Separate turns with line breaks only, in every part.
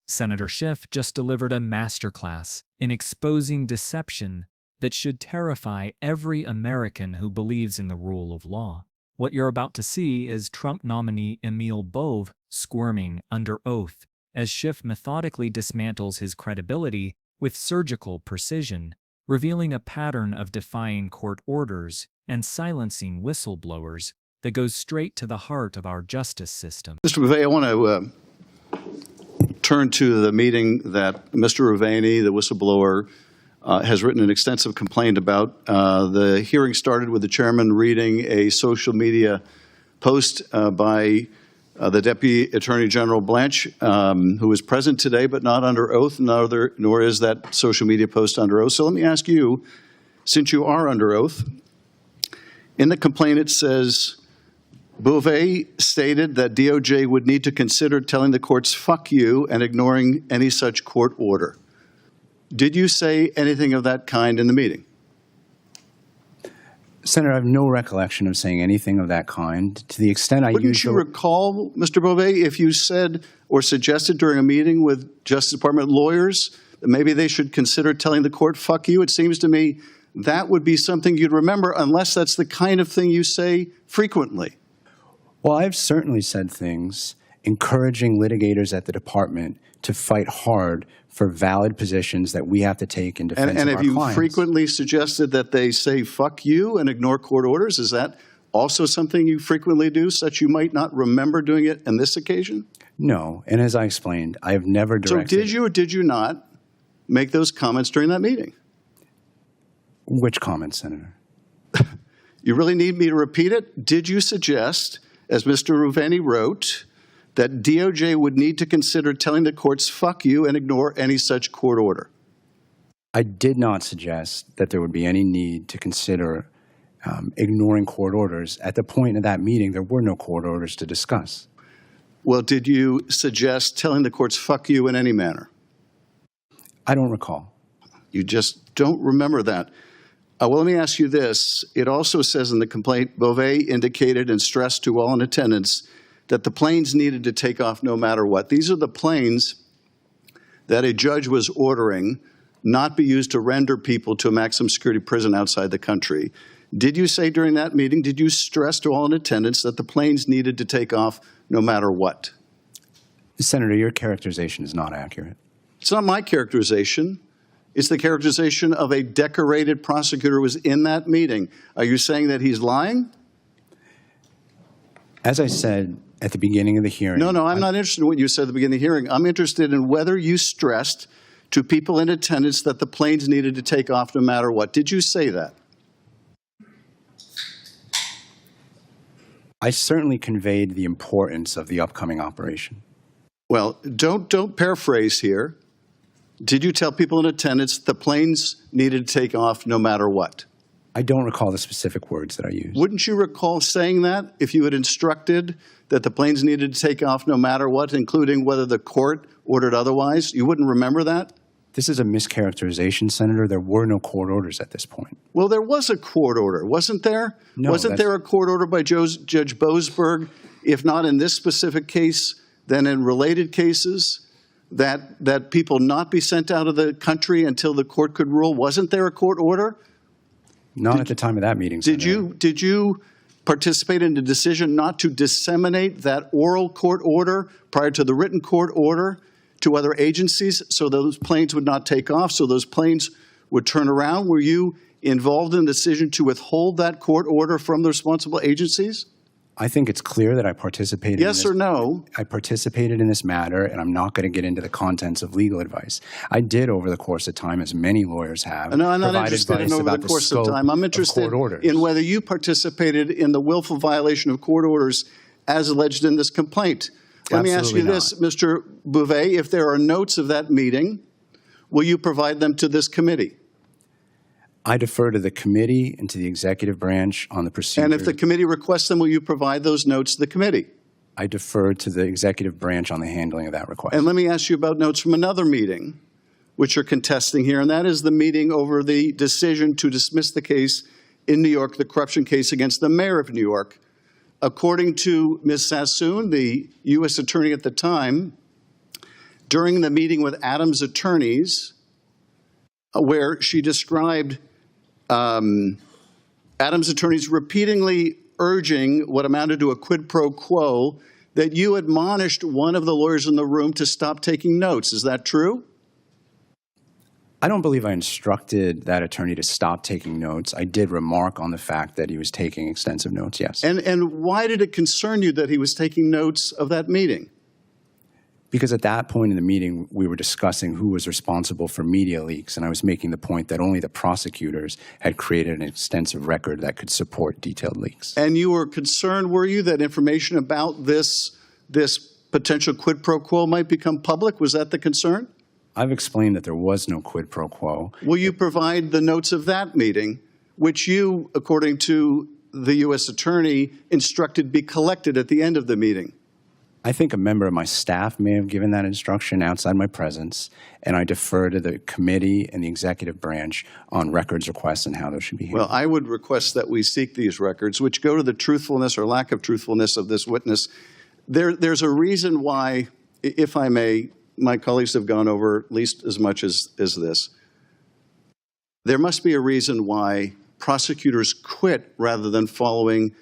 Senator Schiff just delivered a masterclass in exposing deception that should terrify every American who believes in the rule of law. What you're about to see is Trump nominee Emil Bove squirming under oath as Schiff methodically dismantles his credibility with surgical precision, revealing a pattern of defying court orders and silencing whistleblowers that goes straight to the heart of our justice system.
Mr. Bove, I want to turn to the meeting that Mr. Ruvaney, the whistleblower, has written an extensive complaint about. The hearing started with the chairman reading a social media post by the Deputy Attorney General Blanche, who is present today but not under oath, nor is that social media post under oath. So let me ask you, since you are under oath, in the complaint it says, Bove stated that DOJ would need to consider telling the courts, fuck you, and ignoring any such court order. Did you say anything of that kind in the meeting?
Senator, I have no recollection of saying anything of that kind. To the extent I
Wouldn't you recall, Mr. Bove, if you said or suggested during a meeting with Justice Department lawyers that maybe they should consider telling the court, fuck you? It seems to me that would be something you'd remember, unless that's the kind of thing you say frequently.
Well, I've certainly said things encouraging litigators at the department to fight hard for valid positions that we have to take in defense of our clients.
And have you frequently suggested that they say fuck you and ignore court orders? Is that also something you frequently do, such you might not remember doing it on this occasion?
No, and as I explained, I have never directed.
So did you or did you not make those comments during that meeting?
Which comments, Senator?
You really need me to repeat it? Did you suggest, as Mr. Ruvaney wrote, that DOJ would need to consider telling the courts, fuck you, and ignore any such court order?
I did not suggest that there would be any need to consider ignoring court orders. At the point of that meeting, there were no court orders to discuss.
Well, did you suggest telling the courts, fuck you, in any manner?
I don't recall.
You just don't remember that. Well, let me ask you this. It also says in the complaint, Bove indicated and stressed to all in attendance that the planes needed to take off no matter what. These are the planes that a judge was ordering not be used to render people to a maximum security prison outside the country. Did you say during that meeting, did you stress to all in attendance that the planes needed to take off no matter what?
Senator, your characterization is not accurate.
It's not my characterization. It's the characterization of a decorated prosecutor who was in that meeting. Are you saying that he's lying?
As I said at the beginning of the hearing.
No, I'm not interested in what you said at the beginning of the hearing. I'm interested in whether you stressed to people in attendance that the planes needed to take off no matter what. Did you say that?
I certainly conveyed the importance of the upcoming operation.
Well, don't paraphrase here. Did you tell people in attendance the planes needed to take off no matter what?
I don't recall the specific words that I used.
Wouldn't you recall saying that if you had instructed that the planes needed to take off no matter what, including whether the court ordered otherwise? You wouldn't remember that?
This is a mischaracterization, Senator. There were no court orders at this point.
Well, there was a court order, wasn't there?
No,
wasn't there a court order by Judge Boasberg, if not in this specific case, then in related cases, that people not be sent out of the country until the court could rule? Wasn't there a court order?
Not at the time of that meeting, Senator.
Did you participate in the decision not to disseminate that oral court order prior to the written court order to other agencies so those planes would not take off, so those planes would turn around? Were you involved in the decision to withhold that court order from the responsible agencies?
I think it's clear that I participated.
Yes or no?
I participated in this matter, and I'm not going to get into the contents of legal advice. I did, over the course of time, as many lawyers have.
No, I'm not interested in over the course of time. I'm interested in whether you participated in the willful violation of court orders as alleged in this complaint. Let me ask you this, Mr. Bove, if there are notes of that meeting, will you provide them to this committee?
I defer to the committee and to the executive branch on the procedure.
And if the committee requests them, will you provide those notes to the committee?
I defer to the executive branch on the handling of that request.
And let me ask you about notes from another meeting, which you're contesting here, and that is the meeting over the decision to dismiss the case in New York, the corruption case against the mayor of New York. According to Ms. Sassoon, the U.S. attorney at the time, during the meeting with Adams' attorneys, where she described Adams' attorneys repeatedly urging what amounted to a quid pro quo, that you admonished one of the lawyers in the room to stop taking notes. Is that true?
I don't believe I instructed that attorney to stop taking notes. I did remark on the fact that he was taking extensive notes, yes.
And why did it concern you that he was taking notes of that meeting?
Because at that point in the meeting, we were discussing who was responsible for media leaks, and I was making the point that only the prosecutors had created an extensive record that could support detailed leaks.
And you were concerned, were you, that information about this potential quid pro quo might become public? Was that the concern?
I've explained that there was no quid pro quo.
Will you provide the notes of that meeting, which you, according to the U.S. attorney, instructed be collected at the end of the meeting?
I think a member of my staff may have given that instruction outside my presence, and I defer to the committee and the executive branch on records requests and how those should be handled.
Well, I would request that we seek these records, which go to the truthfulness or lack of truthfulness of this witness. There's a reason why, if I may, my colleagues have gone over at least as much as this. There must be a reason why prosecutors quit rather than following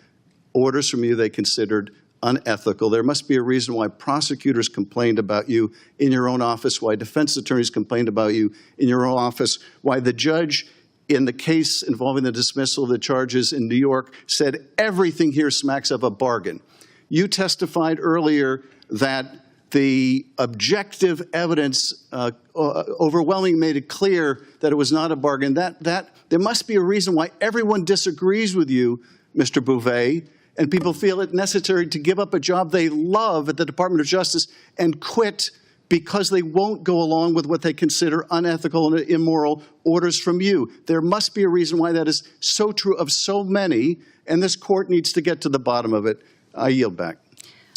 orders from you they considered unethical. There must be a reason why prosecutors complained about you in your own office, why defense attorneys complained about you in your own office, why the judge in the case involving the dismissal of the charges in New York said everything here smacks of a bargain. You testified earlier that the objective evidence overwhelmingly made it clear that it was not a bargain. That there must be a reason why everyone disagrees with you, Mr. Bove, and people feel it necessary to give up a job they love at the Department of Justice and quit because they won't go along with what they consider unethical and immoral orders from you. There must be a reason why that is so true of so many, and this court needs to get to the bottom of it. I yield back.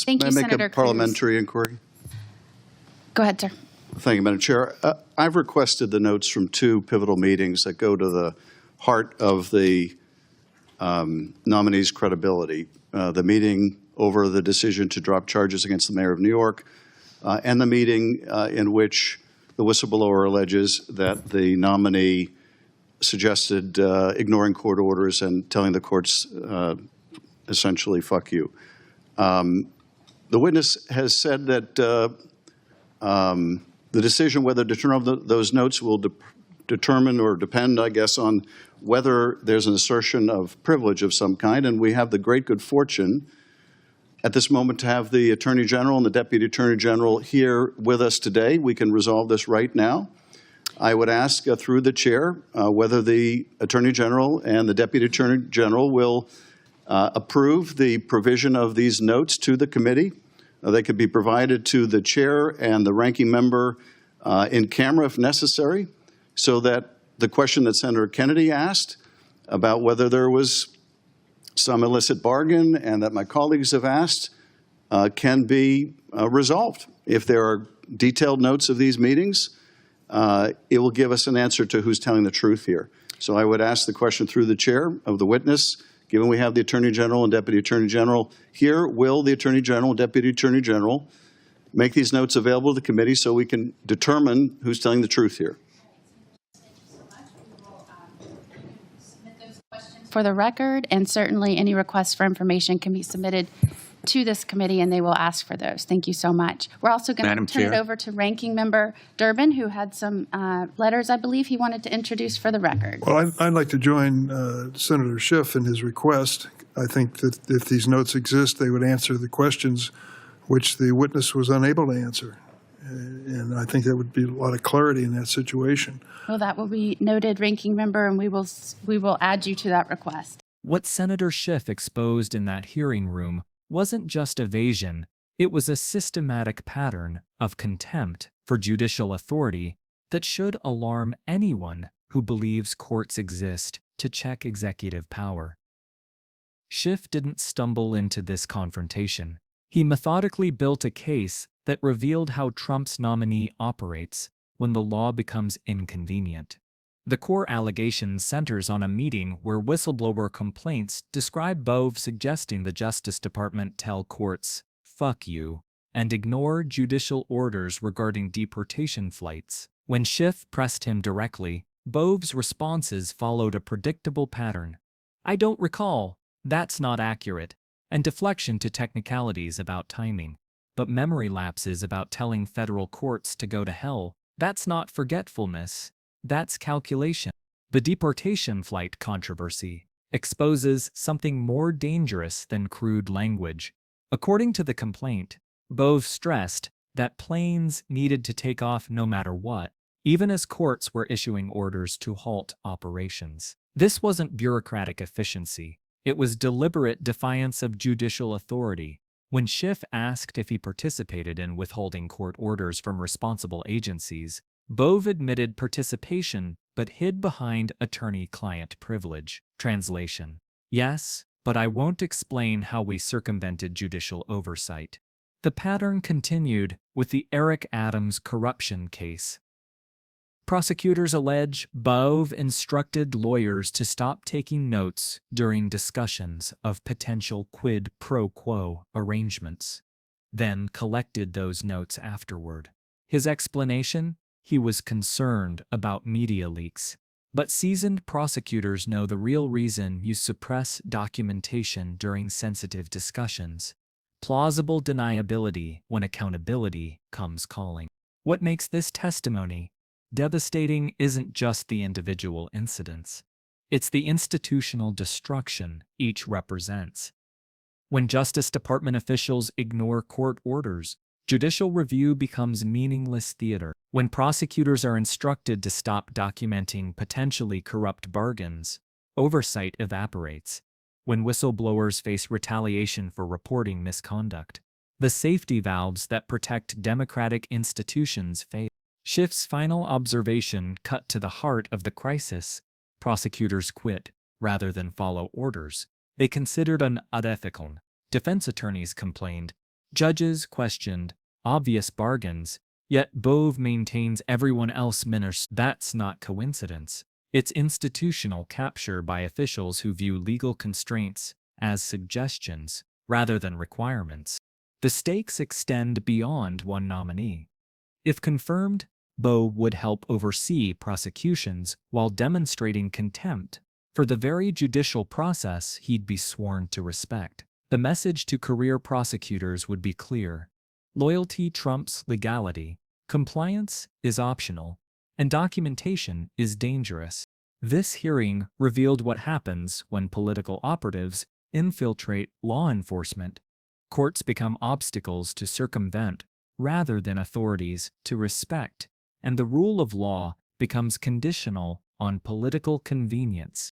Thank you,
May I make
Senator
a parliamentary inquiry?
Go ahead, sir.
Thank you, Madam Chair. I've requested the notes from two pivotal meetings that go to the heart of the nominee's credibility. The meeting over the decision to drop charges against the mayor of New York, and the meeting in which the whistleblower alleges that the nominee suggested ignoring court orders and telling the courts essentially, fuck you. The witness has said that the decision whether to turn over those notes will determine or depend, I guess, on whether there's an assertion of privilege of some kind. And we have the great good fortune at this moment to have the Attorney General and the Deputy Attorney General here with us today. We can resolve this right now. I would ask through the chair whether the Attorney General and the Deputy Attorney General will approve the provision of these notes to the committee. They could be provided to the chair and the ranking member in camera if necessary, so that the question that Senator Kennedy asked about whether there was some illicit bargain and that my colleagues have asked can be resolved. If there are detailed notes of these meetings, it will give us an answer to who's telling the truth here. So I would ask the question through the chair of the witness. Given we have the Attorney General and Deputy Attorney General here, will the Attorney General and Deputy Attorney General make these notes available to the committee so we can determine who's telling the truth here?
For the record, and certainly any requests for information can be submitted to this committee, and they will ask for those. Thank you so much. We're also going to turn it over to Ranking Member Durbin, who had some letters, I believe, he wanted to introduce for the record.
Well, I'd like to join Senator Schiff in his request. I think that if these notes exist, they would answer the questions which the witness was unable to answer. And I think there would be a lot of clarity in that situation.
Well, that will be noted, Ranking Member, and we will add you to that request.
What Senator Schiff exposed in that hearing room wasn't just evasion, it was a systematic pattern of contempt for judicial authority that should alarm anyone who believes courts exist to check executive power. Schiff didn't stumble into this confrontation. He methodically built a case that revealed how Trump's nominee operates when the law becomes inconvenient. The core allegation centers on a meeting where whistleblower complaints describe Bove suggesting the Justice Department tell courts, fuck you, and ignore judicial orders regarding deportation flights. When Schiff pressed him directly, Bove's responses followed a predictable pattern. "I don't recall," "That's not accurate," and deflection to technicalities about timing. But memory lapses about telling federal courts to go to hell, "That's not forgetfulness, that's calculation." The deportation flight controversy exposes something more dangerous than crude language. According to the complaint, Bove stressed that planes needed to take off no matter what, even as courts were issuing orders to halt operations. This wasn't bureaucratic efficiency. It was deliberate defiance of judicial authority. When Schiff asked if he participated in withholding court orders from responsible agencies, Bove admitted participation but hid behind attorney-client privilege. Translation: "Yes, but I won't explain how we circumvented judicial oversight." The pattern continued with the Eric Adams corruption case. Prosecutors allege Bove instructed lawyers to stop taking notes during discussions of potential quid pro quo arrangements, then collected those notes afterward. His explanation? He was concerned about media leaks. But seasoned prosecutors know the real reason you suppress documentation during sensitive discussions: plausible deniability when accountability comes calling. What makes this testimony devastating isn't just the individual incidents. It's the institutional destruction each represents. When Justice Department officials ignore court orders, judicial review becomes meaningless theater. When prosecutors are instructed to stop documenting potentially corrupt bargains, oversight evaporates. When whistleblowers face retaliation for reporting misconduct, the safety valves that protect democratic institutions fail. Schiff's final observation cut to the heart of the crisis. Prosecutors quit rather than follow orders. They considered an unethical. Defense attorneys complained. Judges questioned obvious bargains, yet Bove maintains everyone else minors. That's not coincidence. It's institutional capture by officials who view legal constraints as suggestions rather than requirements. The stakes extend beyond one nominee. If confirmed, Bove would help oversee prosecutions while demonstrating contempt for the very judicial process he'd be sworn to respect. The message to career prosecutors would be clear: loyalty trumps legality, compliance is optional, and documentation is dangerous. This hearing revealed what happens when political operatives infiltrate law enforcement. Courts become obstacles to circumvent rather than authorities to respect, and the rule of law becomes conditional on political convenience.